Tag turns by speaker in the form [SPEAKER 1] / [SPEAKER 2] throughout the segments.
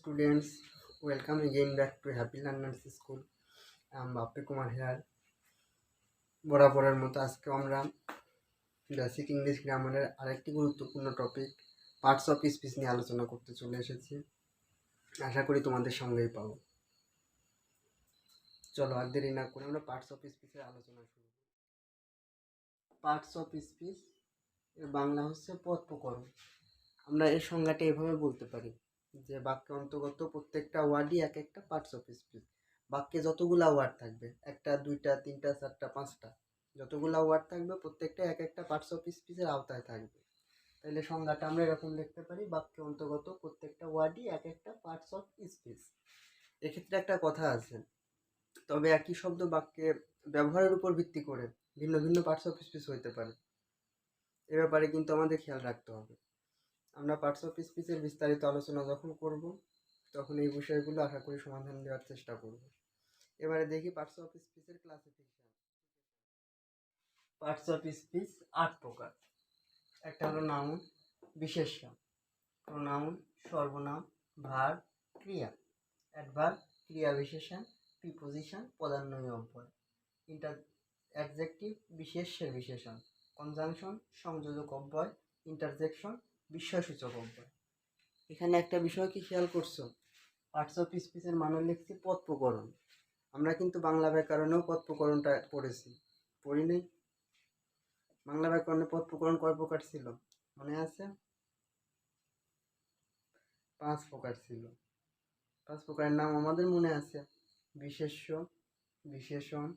[SPEAKER 1] students, welcome again back to Happy Learners School. I'm Bappy kumar here. বরাবরের মতো আজকে আমরা বেসিক ইংলিশ গ্রামারের আরেকটি গুরুত্বপূর্ণ টপিক পার্টস অফ স্পিচ নিয়ে আলোচনা করতে চলে এসেছি। আশা করি তোমাদের সঙ্গেই পাবো। চলো আর দেরি না করে আমরা পার্টস অফ স্পিচের আলোচনা শুরু করি। পার্টস অফ স্পিচ এর বাংলা হচ্ছে পদ প্রকরণ। আমরা এর সংজ্ঞাটা এভাবে বলতে পারি যে বাক্যে অন্তর্গত প্রত্যেকটা ওয়ার্ডই এক একটা পার্টস অফ স্পিচ। বাক্যে যতগুলা ওয়ার্ড থাকবে, একটা, দুইটা, তিনটা, চারটা, পাঁচটা, যতগুলা ওয়ার্ড থাকবে প্রত্যেকটা এক একটা পার্টস অফ স্পিচের আওতায় থাকবে। তাহলে সংজ্ঞাটা আমরা এরকম লিখতে পারি, বাক্যে অন্তর্গত প্রত্যেকটা ওয়ার্ডই এক একটা পার্টস অফ স্পিচ। এক্ষেত্রে একটা কথা আছে, তবে একই শব্দ বাক্যে ব্যবহারের উপর ভিত্তি করে ভিন্ন ভিন্ন পার্টস অফ স্পিচ হইতে পারে। এ ব্যাপারে কিন্তু আমাদের খেয়াল রাখতে হবে। আমরা পার্টস অফ স্পিচের বিস্তারিত আলোচনা যখন করব তখন এই বিষয়গুলো আশা করি সমাধান দেওয়ার চেষ্টা করব। এবারে দেখি পার্টস অফ স্পিচের ক্লাসিফিকেশন। পার্টস অফ স্পিচ 8 প্রকার। একটা হলো নাউন, বিশেষ্য, প্রোনাউন, সর্বনাম, ভার্ব, ক্রিয়া, অ্যাডভার্ব, ক্রিয়া বিশেষণ, প্রিপোজিশন, পদান্বয়ী অব্যয়, অ্যাডজেক্টিভ, বিশেষ্যের বিশেষণ, কনজাংশন, সংযোজক অব্যয়, ইন্টারজেকশন, বিস্ময়সূচক অব্যয়। এখানে একটা বিষয় কি খেয়াল করছো, পার্টস অফ স্পিচের মানে লিখছি পদ প্রকরণ। আমরা কিন্তু বাংলা ব্যাকরণেও পদ প্রকরণটা পড়েছি, পড়ি নাই? বাংলা ব্যাকরণে পদ প্রকরণ কয় প্রকার ছিল মনে আছে? 5 প্রকার ছিল। 5 প্রকারের নাম আমাদের মনে আছে, বিশেষ্য, বিশেষণ,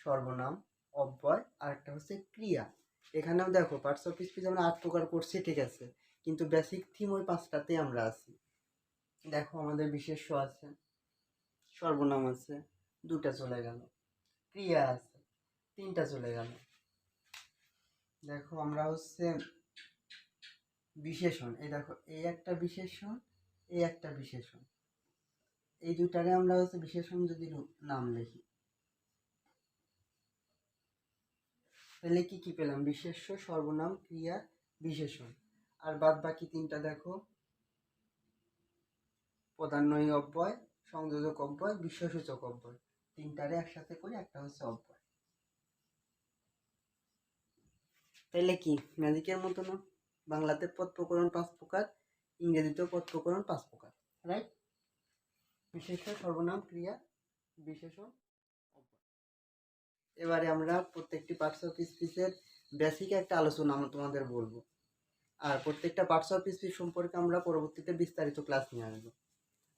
[SPEAKER 1] সর্বনাম, অব্যয়, আর একটা হচ্ছে ক্রিয়া। এখানেও দেখো পার্টস অফ স্পিচ আমরা 8 প্রকার করছি, ঠিক আছে, কিন্তু বেসিক থিম ওই 5টাতেই আমরা আছি। দেখো আমাদের বিশেষ্য আছে, সর্বনাম আছে, 2টা চলে গেল, ক্রিয়া আছে, 3টা চলে গেল। দেখো আমরা হচ্ছে বিশেষণ, এই দেখো এই একটা বিশেষণ, এই একটা বিশেষণ, এই দুটারে আমরা হচ্ছে বিশেষণ যদি নাম লিখি তাহলে কি কি পেলাম, বিশেষ্য, সর্বনাম, ক্রিয়া, বিশেষণ। আর বাদ বাকি 3টা দেখো, পদান্বয়ী অব্যয়, সংযোজক অব্যয়, বিস্ময়সূচক অব্যয়। 3টারে একসাথে করে একটা হচ্ছে অব্যয়। তাহলে কি ম্যাজিকের মতো না? বাংলাতে পদ প্রকরণ 5 প্রকার, ইংরেজিতেও পদ প্রকরণ 5 প্রকার, রাইট? বিশেষ্য, সর্বনাম, ক্রিয়া, বিশেষণ, অব্যয়। এবারে আমরা প্রত্যেকটি পার্টস অফ স্পিচের বেসিক একটা আলোচনা আমরা তোমাদের বলবো, আর প্রত্যেকটা পার্টস অফ স্পিচ সম্পর্কে আমরা পরবর্তীতে বিস্তারিত ক্লাস নিয়ে আসবো।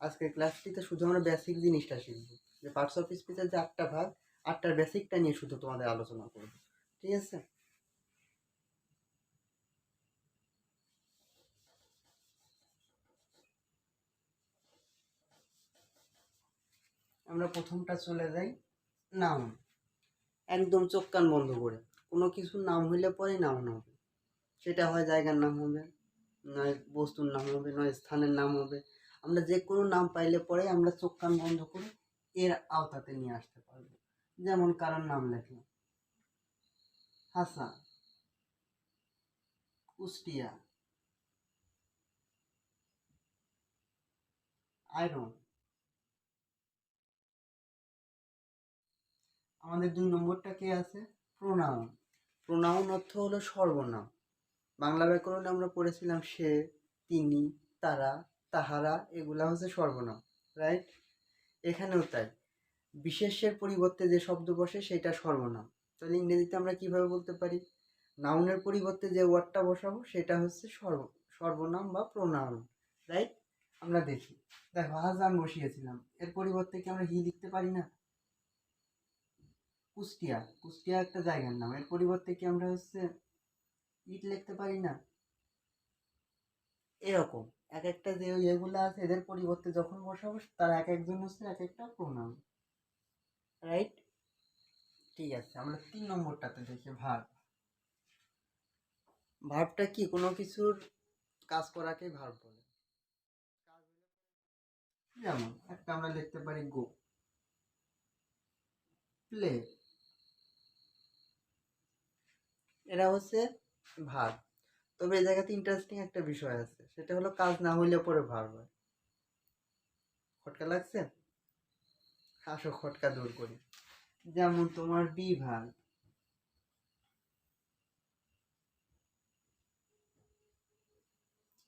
[SPEAKER 1] আজকের ক্লাসটিতে শুধু আমরা বেসিক জিনিসটা শিখবো, যে পার্টস অফ স্পিচের যে 8টা ভাগ, 8টার বেসিকটা নিয়ে শুধু তোমাদের আলোচনা করবো, ঠিক আছে? আমরা প্রথমটা চলে যাই নাউন। একদম চোখ কান বন্ধ করে কোনো কিছুর নাম হইলে পরেই নাউন হবে। সেটা হয় জায়গার নাম হবে, নয় বস্তুর নাম হবে, নয় স্থানের নাম হবে। আমরা যে কোনো নাম পাইলে পরে আমরা চোখ কান বন্ধ করে এর আওতাতে নিয়ে আসতে পারবো। যেমন কারোর নাম লেখলাম হাসান, কুষ্টিয়া, আয়রন। আমাদের 2 নম্বরটা কে আছে, প্রোনাউন। প্রোনাউন অর্থ হলো সর্বনাম। বাংলা ব্যাকরণে আমরা পড়েছিলাম সে, তিনি, তারা, তাহারা, এগুলা হচ্ছে সর্বনাম, রাইট? এখানেও তাই, বিশেষ্যের পরিবর্তে যে শব্দ বসে সেটা সর্বনাম। তাহলে ইংরেজিতে আমরা কিভাবে বলতে পারি, নাউনের পরিবর্তে যে ওয়ার্ডটা বসাবো সেটা হচ্ছে সর্বনাম বা প্রোনাউন, রাইট? আমরা দেখি, দেখো হাসান বসিয়েছিলাম, এর পরিবর্তে কি আমরা হি লিখতে পারি না? কুষ্টিয়া, কুষ্টিয়া একটা জায়গার নাম, এর পরিবর্তে কি আমরা হচ্ছে ইট লিখতে পারি না? এরকম এক একটা যে এগুলো আছে এদের পরিবর্তে যখন বসাবো তার এক একজন হচ্ছে এক একটা প্রোনাউন, রাইট? ঠিক আছে, আমরা 3 নম্বরটাতে দেখি ভার্ব। ভার্বটা কি, কোনো কিছুর কাজ করাকে ভার্ব বলে। যেমন একটা আমরা লিখতে পারি গো, প্লে, এরা হচ্ছে ভার্ব। তবে এই জায়গাতে ইন্টারেস্টিং একটা বিষয় আছে, সেটা হলো কাজ না হইলে পরে ভার্ব হয়। খটকা লাগছে? আসো খটকা দূর করি। যেমন তোমার বিভাগ,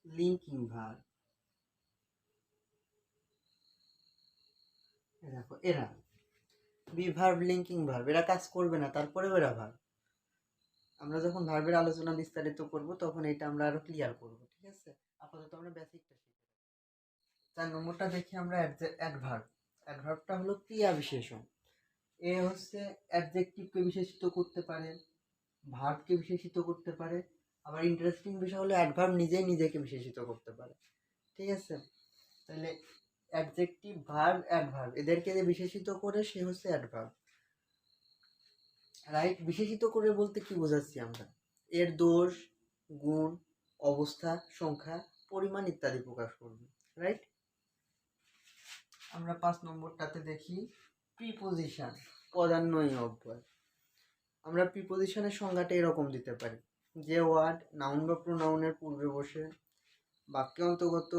[SPEAKER 1] লিঙ্কিং ভার, দেখো এরা বিভার্ব লিঙ্কিং ভার্ব, এরা কাজ করবে না, তারপরেও এরা ভার্ব। আমরা যখন ভার্বের আলোচনা বিস্তারিত করব তখন এটা আমরা আরো ক্লিয়ার করব, ঠিক আছে? আপাতত আমরা বেসিকটা শিখি। 4 নম্বরটা দেখি আমরা অ্যাডভার্ব। অ্যাডভার্বটা হলো ক্রিয়া বিশেষণ। এ হচ্ছে অ্যাডজেক্টিভকে বিশেষিত করতে পারে, ভার্বকে বিশেষিত করতে পারে, আবার ইন্টারেস্টিং বিষয় হলো অ্যাডভার্ব নিজেই নিজেকে বিশেষিত করতে পারে, ঠিক আছে? তাহলে অ্যাডজেক্টিভ, ভার্ব, অ্যাডভার্ব এদেরকে যে বিশেষিত করে সে হচ্ছে অ্যাডভার্ব, রাইট? বিশেষিত করে বলতে কি বোঝাচ্ছি আমরা? এর দোষ, গুণ, অবস্থা, সংখ্যা, পরিমাণ ইত্যাদি প্রকাশ করবে, রাইট? আমরা 5 নম্বরটাতে দেখি প্রিপোজিশন, পদান্বয়ী অব্যয়। আমরা প্রিপোজিশনের সংজ্ঞাটা এরকম দিতে পারি, যে ওয়ার্ড নাউন বা প্রোনাউনের পূর্বে বসে বাক্যে অন্তর্গত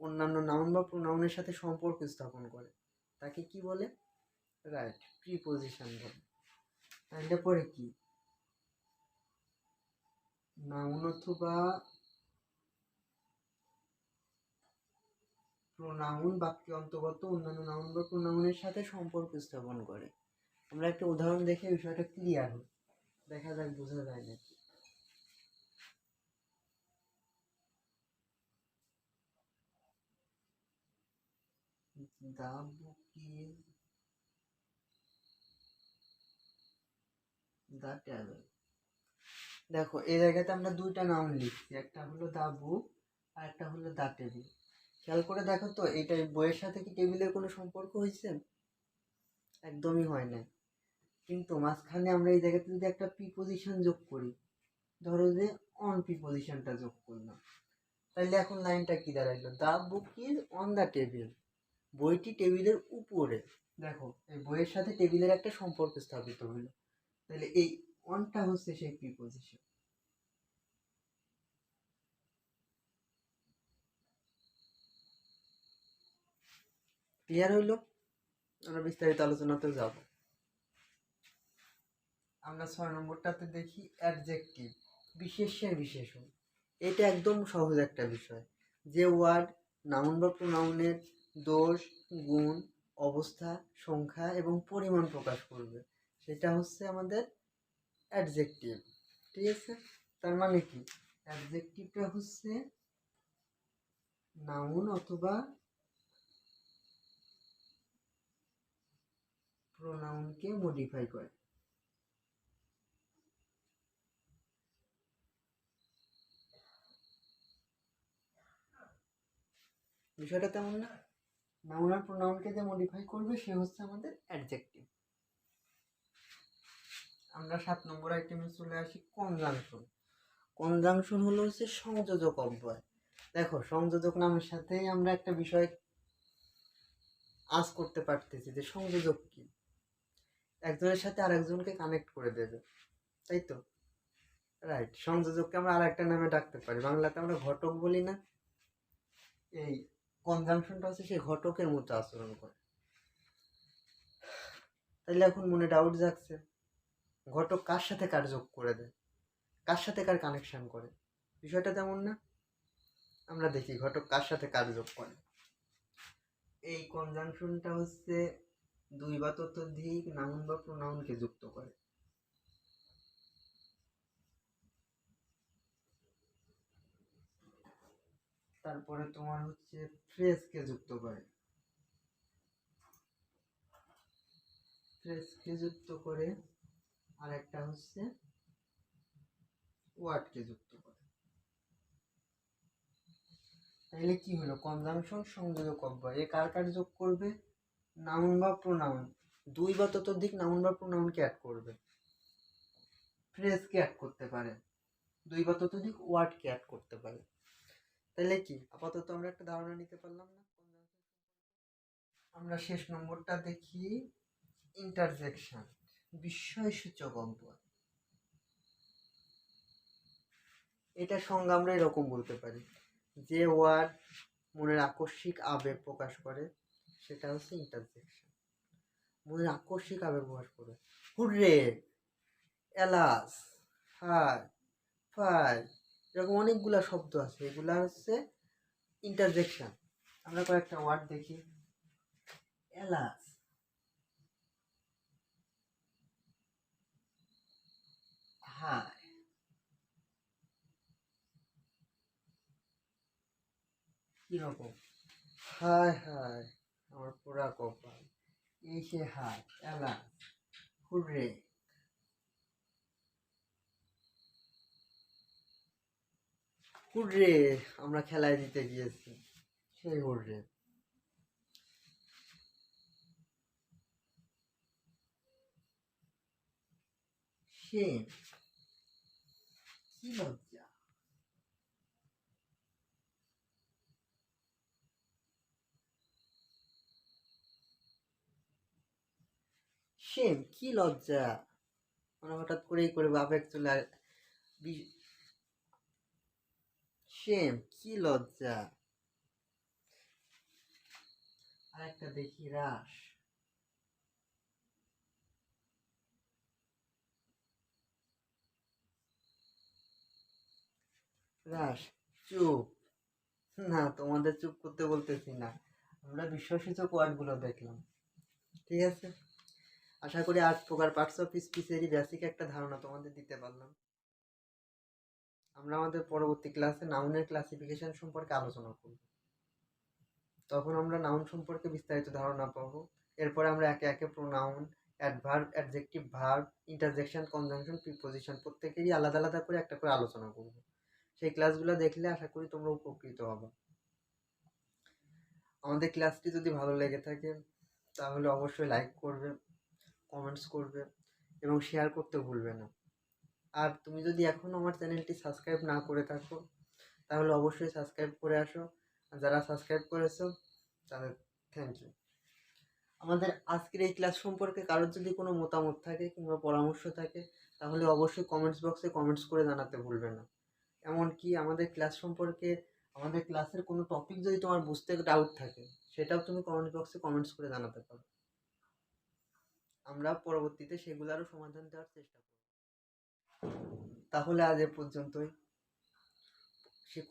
[SPEAKER 1] অন্যান্য নাউন বা প্রোনাউনের সাথে সম্পর্ক স্থাপন করে তাকে কি বলে? রাইট, প্রিপোজিশন বলে। তাহলে পরে কি? নাউন অথবা প্রোনাউন বাক্যে অন্তর্গত অন্যান্য নাউন বা প্রোনাউনের সাথে সম্পর্ক স্থাপন করে। আমরা একটা উদাহরণ দেখে বিষয়টা ক্লিয়ার হয়, দেখা যাক বোঝা যায় নাকি। দা বুক ইজ দা টেবিল। দেখো এই জায়গাতে আমরা দুইটা নাউন লিখছি, একটা হলো দা বুক আর একটা হলো দা টেবিল। খেয়াল করে দেখো তো, এটা বইয়ের সাথে কি টেবিলের কোনো সম্পর্ক হয়েছে? একদমই হয় না। কিন্তু মাঝখানে আমরা এই জায়গাতে যদি একটা প্রিপোজিশন যোগ করি, ধরো যে অন প্রিপোজিশনটা যোগ করলাম, তাহলে এখন লাইনটা কি দাঁড়াইলো? The book is on the table, বইটি টেবিলের উপরে। দেখো এই বইয়ের সাথে টেবিলের একটা সম্পর্ক স্থাপিত হলো, তাহলে এই অনটা হচ্ছে সেই প্রিপোজিশন। ক্লিয়ার হইলো? আমরা বিস্তারিত আলোচনাতে যাব। আমরা 6 নম্বরটাতে দেখি অ্যাডজেক্টিভ, বিশেষ্যের বিশেষণ। এটা একদম সহজ একটা বিষয়, যে ওয়ার্ড নাউন বা প্রোনাউনের দোষ, গুণ, অবস্থা, সংখ্যা এবং পরিমাণ প্রকাশ করবে, সেটা হচ্ছে আমাদের অ্যাডজেক্টিভ, ঠিক আছে? তার মানে কি? অ্যাডজেক্টিভটা হচ্ছে নাউন অথবা প্রোনাউনকে মডিফাই করে। বিষয়টা তেমন না? নাউন আর প্রোনাউনকে যে মডিফাই করবে সে হচ্ছে আমাদের অ্যাডজেক্টিভ। আমরা 7 নম্বর আইটেমে চলে আসি কনজাংশন। কনজাংশন হলো হচ্ছে সংযোজক অব্যয়। দেখো সংযোজক নামের সাথেই আমরা একটা বিষয় আজ করতে পারতেছি, যে সংযোজক কি? একজনের সাথে আরেকজনকে কানেক্ট করে দেবে, তাই তো? রাইট, সংযোজককে আমরা আর একটা নামে ডাকতে পারি, বাংলাতে আমরা ঘটক বলি না? এই কনজাংশনটা হচ্ছে সেই ঘটকের মতো আচরণ করে। তাইলে এখন মনে ডাউট জাগছে, ঘটক কার সাথে কার যোগ করে দেয়, কার সাথে কার কানেকশন করে? বিষয়টা তেমন না? আমরা দেখি ঘটক কার সাথে কার যোগ করে। এই কনজাংশনটা হচ্ছে 2 বা ততোধিক নাউন বা প্রোনাউনকে যুক্ত করে। তারপরে তোমার হচ্ছে ফ্রেজকে যুক্ত করে, ফ্রেজকে যুক্ত করে, আর একটা হচ্ছে ওয়ার্ডকে যুক্ত করে। তাহলে কি হলো? কনজাংশন সংযোজক অব্যয়, এ কার কার যোগ করবে? নাউন বা প্রোনাউন, 2 বা ততোধিক নাউন বা প্রোনাউনকে অ্যাড করবে, ফ্রেজকে অ্যাড করতে পারে, 2 বা ততোধিক ওয়ার্ডকে অ্যাড করতে পারে। তাহলে কি আপাতত আমরা একটা ধারণা নিতে পারলাম না? আমরা শেষ নম্বরটা দেখি ইন্টারজেকশন, বিস্ময়সূচক অব্যয়। এটার সংজ্ঞা আমরা এরকম বলতে পারি, যে ওয়ার্ড মনের আকস্মিক আবেগ প্রকাশ করে, সেটা হচ্ছে ইন্টারজেকশন। মনের আকস্মিক আবেগ প্রকাশ করে। হুররে, এলাস, হাই, ফাই, এরকম অনেকগুলা শব্দ আছে, এগুলা হচ্ছে ইন্টারজেকশন। আমরা কয়েকটা ওয়ার্ড দেখি। এলাস, হাই, কিরকম? হাই হাই আমার পুরা কপাল, এই সে হাই, এলাস, হুররে, হুররে, আমরা খেলায় দিতে গিয়েছি, সেই হুররে। শেম, কি লজ্জা। শেম, কি লজ্জা। মানে হঠাৎ করেই করে আবেগ চলে শেম, কি লজ্জা। আরেকটা দেখি, রাস, রাস, চুপ। না, তোমাদের চুপ করতে বলতেছি না, আমরা বিশ্বসূচক ওয়ার্ডগুলো দেখলাম। ঠিক আছে, আশা করি 8 প্রকার পার্টস অফ স্পিচেরই বেসিক একটা ধারণা তোমাদের দিতে পারলাম। আমরা আমাদের পরবর্তী ক্লাসে নাউনের ক্লাসিফিকেশন সম্পর্কে আলোচনা করব। তখন আমরা নাউন সম্পর্কে বিস্তারিত ধারণা পাবো। এরপরে আমরা একে একে pronoun, adverb, adjective, verb, interjection, conjunction, preposition প্রত্যেকেরই আলাদা আলাদা করে একটা করে আলোচনা করব। সেই ক্লাসগুলো দেখলে আশা করি তোমরা উপকৃত হবে। আমাদের ক্লাসটি যদি ভালো লেগে থাকে তাহলে অবশ্যই লাইক করবে, কমেন্টস করবে এবং শেয়ার করতে ভুলবে না। আর তুমি যদি এখনও আমার চ্যানেলটি সাবস্ক্রাইব না করে থাকো তাহলে অবশ্যই সাবস্ক্রাইব করে আসো। আর যারা সাবস্ক্রাইব করেছো তাদের থ্যাংক ইউ। আমাদের আজকের এই ক্লাস সম্পর্কে কারোর যদি কোনো মতামত থাকে কিংবা পরামর্শ থাকে তাহলে অবশ্যই কমেন্টস বক্সে কমেন্টস করে জানাতে ভুলবে না। এমনকি আমাদের ক্লাস সম্পর্কে, আমাদের ক্লাসের কোনো টপিক যদি তোমার বুঝতে ডাউট থাকে সেটাও তুমি কমেন্ট বক্সে কমেন্টস করে জানাতে পারো। আমরা পরবর্তীতে সেগুলোরও সমাধান দেওয়ার চেষ্টা করব। তাহলে আজ এ পর্যন্তই।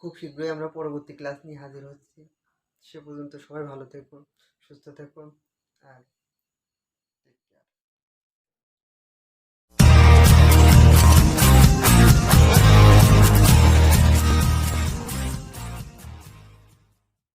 [SPEAKER 1] খুব শীঘ্রই আমরা পরবর্তী ক্লাস নিয়ে হাজির হচ্ছি। সে পর্যন্ত সবাই ভালো থেকো, সুস্থ থেকো। আর